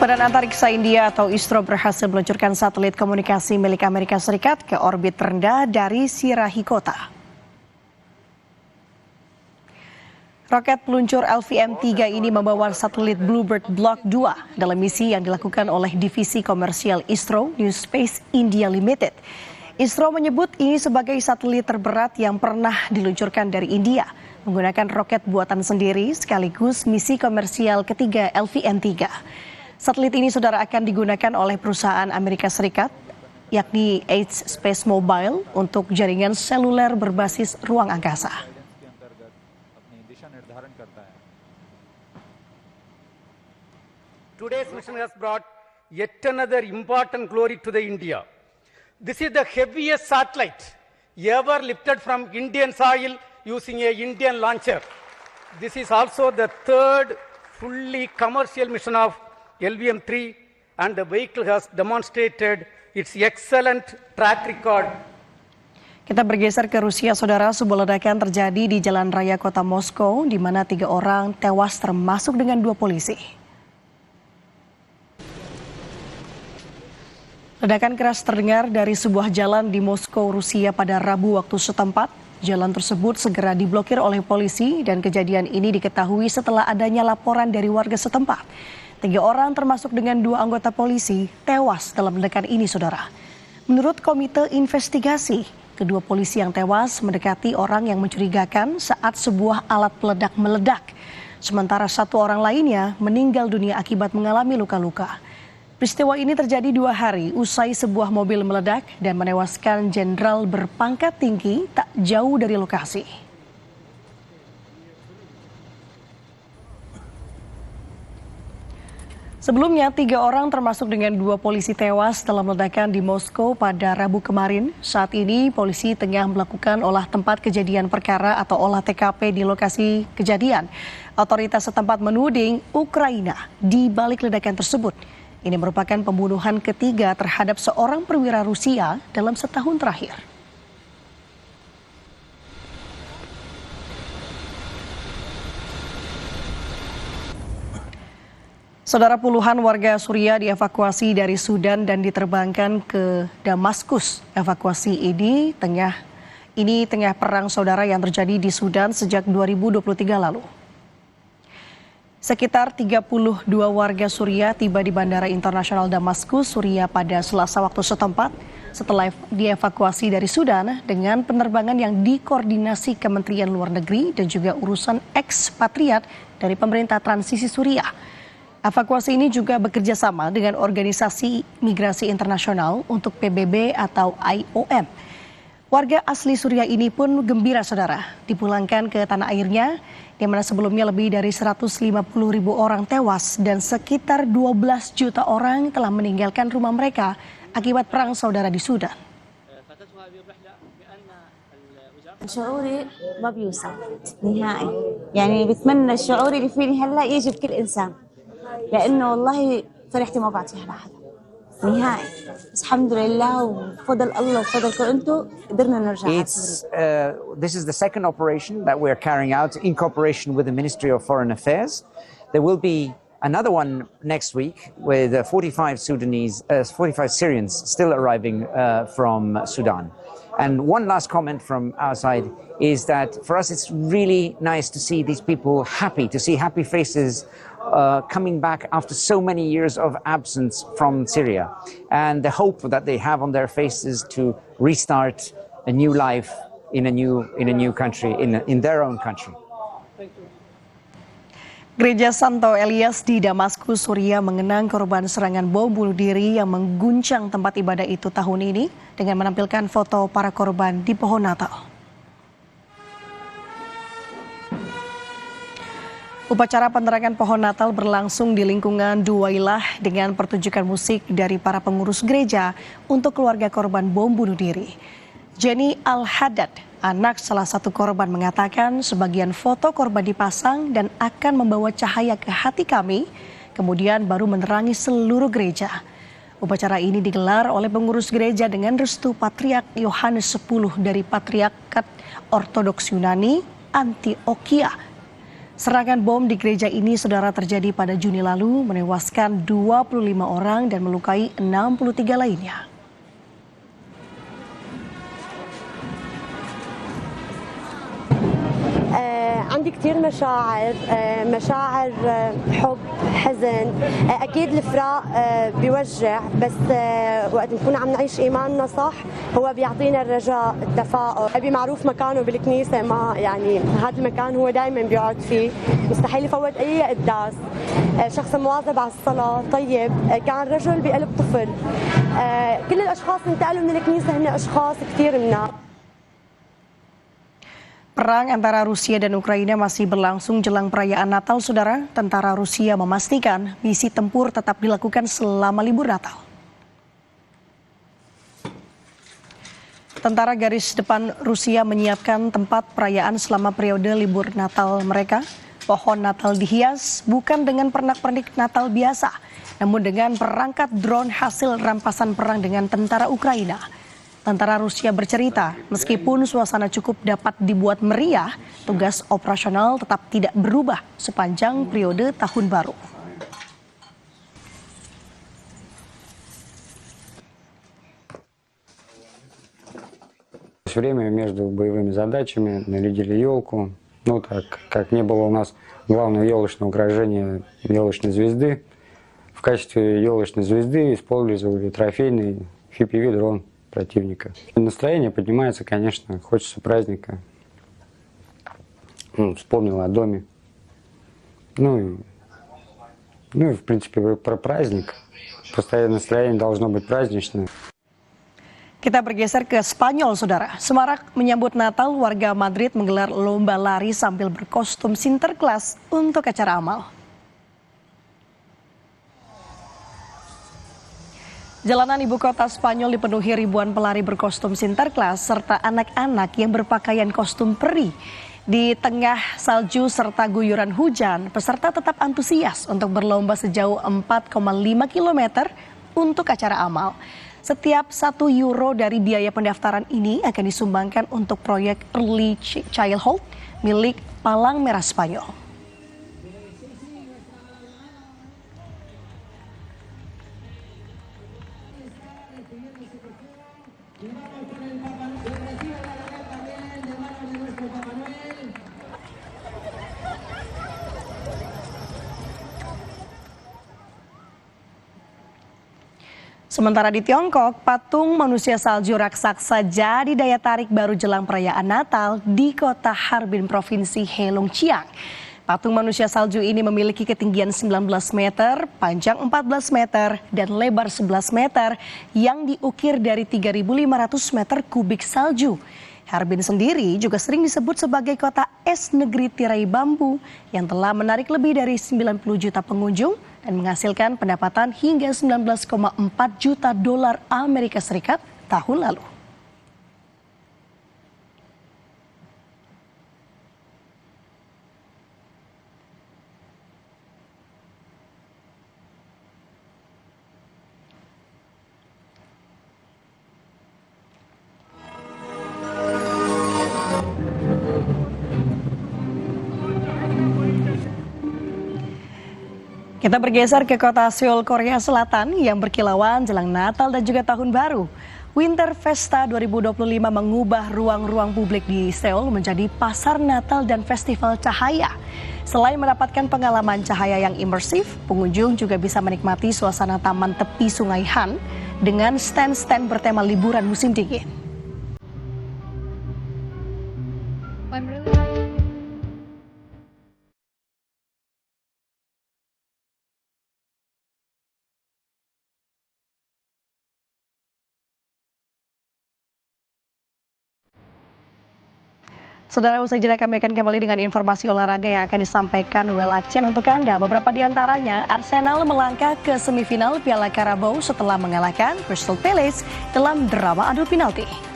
Badan Antariksa India atau ISRO berhasil meluncurkan satelit komunikasi milik Amerika Serikat ke orbit rendah dari Sriharikota. Roket peluncur LVM-3 ini membawa satelit Bluebird Block 2 dalam misi yang dilakukan oleh divisi komersial ISRO New Space India Limited. ISRO menyebut ini sebagai satelit terberat yang pernah diluncurkan dari India menggunakan roket buatan sendiri sekaligus misi komersial ketiga LVM-3. Satelit ini saudara akan digunakan oleh perusahaan Amerika Serikat yakni H Space Mobile untuk jaringan seluler berbasis ruang angkasa. Today's mission has brought yet another important glory to the India. This is the heaviest satellite ever lifted from Indian soil using a Indian launcher. This is also the third fully commercial mission of LVM-3 and the vehicle has demonstrated its excellent track record. Kita bergeser ke Rusia, saudara. Sebuah ledakan terjadi di jalan raya kota Moskow di mana 3 orang tewas termasuk dengan 2 polisi. Ledakan keras terdengar dari sebuah jalan di Moskow, Rusia pada Rabu waktu setempat. Jalan tersebut segera diblokir oleh polisi dan kejadian ini diketahui setelah adanya laporan dari warga setempat. 3 orang termasuk dengan 2 anggota polisi tewas dalam ledakan ini, saudara. Menurut komite investigasi, kedua polisi yang tewas mendekati orang yang mencurigakan saat sebuah alat peledak meledak. Sementara 1 orang lainnya meninggal dunia akibat mengalami luka-luka. Peristiwa ini terjadi 2 hari usai sebuah mobil meledak dan menewaskan jenderal berpangkat tinggi tak jauh dari lokasi. Sebelumnya 3 orang termasuk dengan 2 polisi tewas dalam ledakan di Moskow pada Rabu kemarin. Saat ini polisi tengah melakukan olah tempat kejadian perkara atau olah TKP di lokasi kejadian. Otoritas setempat menuding Ukraina di balik ledakan tersebut. Ini merupakan pembunuhan ketiga terhadap seorang perwira Rusia dalam setahun terakhir. Saudara, puluhan warga Suriah dievakuasi dari Sudan dan diterbangkan ke Damaskus. Evakuasi ini tengah perang saudara yang terjadi di Sudan sejak 2023 lalu. Sekitar 32 warga Suriah tiba di Bandara Internasional Damaskus, Suriah pada Selasa waktu setempat setelah dievakuasi dari Sudan dengan penerbangan yang dikoordinasi Kementerian Luar Negeri dan juga urusan ekspatriat dari pemerintah transisi Suriah. Evakuasi ini juga bekerja sama dengan Organisasi Migrasi Internasional untuk PBB atau IOM. Warga asli Suriah ini pun gembira, saudara, dipulangkan ke tanah airnya, di mana sebelumnya lebih dari 150.000 orang tewas dan sekitar 12 juta orang telah meninggalkan rumah mereka akibat perang saudara di Sudan. شعوري ما بيوصف نهائي يعني بتمنى الشعور اللي فيني هلا يجي بكل انسان لانه والله فرحتي ما بعطيها لحدا نهائي بس الحمد لله وفضل الله وفضلكم انتم قدرنا نرجع على سوريا. This is the second operation that we're carrying out in cooperation with the Ministry of Foreign Affairs. There will be another one next week with 45 Syrians still arriving from Sudan. And one last comment from our side is that for us it's really nice to see these people happy, to see happy faces coming back after so many years of absence from Syria, and the hope that they have on their faces to restart a new life in a new country, in their own country. Gereja Santo Elias di Damaskus, Suriah mengenang korban serangan bom bunuh diri yang mengguncang tempat ibadah itu tahun ini dengan menampilkan foto para korban di pohon Natal. Upacara penerangan pohon Natal berlangsung di lingkungan Duwailah dengan pertunjukan musik dari para pengurus gereja untuk keluarga korban bom bunuh diri. Jenny Al-Haddad, anak salah satu korban, mengatakan sebagian foto korban dipasang dan akan membawa cahaya ke hati kami, kemudian baru menerangi seluruh gereja. Upacara ini digelar oleh pengurus gereja dengan restu Patriark Yohanes X dari Patriarkat Ortodoks Yunani Antioquia. Serangan bom di gereja ini, saudara, terjadi pada Juni lalu, menewaskan 25 orang dan melukai 63 lainnya. عندي كتير مشاعر حب حزن أكيد الفراق بيوجع بس وقت نكون عم نعيش إيماننا صح هو بيعطينا الرجاء التفاؤل. أبي معروف مكانه بالكنيسة، ما يعني هذا المكان هو دائما بيقعد فيه، مستحيل يفوت أي قداس. شخص مواظب على الصلاة، طيب، كان رجل بقلب طفل. كل الأشخاص اللي انتقلوا من الكنيسة هن أشخاص كتير منا. Perang antara Rusia dan Ukraina masih berlangsung jelang perayaan Natal, saudara. Tentara Rusia memastikan misi tempur tetap dilakukan selama libur Natal. Tentara garis depan Rusia menyiapkan tempat perayaan selama periode libur Natal mereka. Pohon Natal dihias bukan dengan pernak-pernik Natal biasa, namun dengan perangkat drone hasil rampasan perang dengan tentara Ukraina. Tentara Rusia bercerita, meskipun suasana cukup dapat dibuat meriah, tugas operasional tetap tidak berubah sepanjang periode Tahun Baru. Все время между боевыми задачами нарядили елку. Ну, так как не было у нас главного елочного украшения елочной звезды, в качестве елочной звезды использовали трофейный FPV-дрон противника. Настроение поднимается, конечно, хочется праздника. Вспомнил о доме. Ну и в принципе про праздник. Постоянное настроение должно быть праздничное. Kita bergeser ke Spanyol, saudara. Semarak menyambut Natal, warga Madrid menggelar lomba lari sambil berkostum Sinterklas untuk acara amal. Jalanan ibu kota Spanyol dipenuhi ribuan pelari berkostum Sinterklas serta anak-anak yang berpakaian kostum peri. Di tengah salju serta guyuran hujan, peserta tetap antusias untuk berlomba sejauh 4,5 km untuk acara amal. Setiap €1 dari biaya pendaftaran ini akan disumbangkan untuk proyek Early Childhood milik Palang Merah Spanyol. Sementara di Tiongkok, patung manusia salju raksasa jadi daya tarik baru jelang perayaan Natal di kota Harbin, Provinsi Heilongjiang. Patung manusia salju ini memiliki ketinggian 19 meter, panjang 14 meter, dan lebar 11 meter yang diukir dari 3.500 meter kubik salju. Harbin sendiri juga sering disebut sebagai kota es negeri tirai bambu yang telah menarik lebih dari 90 juta pengunjung dan menghasilkan pendapatan hingga 19,4 juta dolar Amerika Serikat tahun lalu. Kita bergeser ke kota Seoul, Korea Selatan yang berkilauan jelang Natal dan juga Tahun Baru. Winter Festa 2025 mengubah ruang-ruang publik di Seoul menjadi pasar Natal dan festival cahaya. Selain mendapatkan pengalaman cahaya yang imersif, pengunjung juga bisa menikmati suasana taman tepi Sungai Han dengan stand-stand bertema liburan musim dingin. Saudara, usai jeda kami akan kembali dengan informasi olahraga yang akan disampaikan Well Action untuk Anda. Beberapa di antaranya, Arsenal melangkah ke semifinal Piala Carabao setelah mengalahkan Crystal Palace dalam drama adu penalti.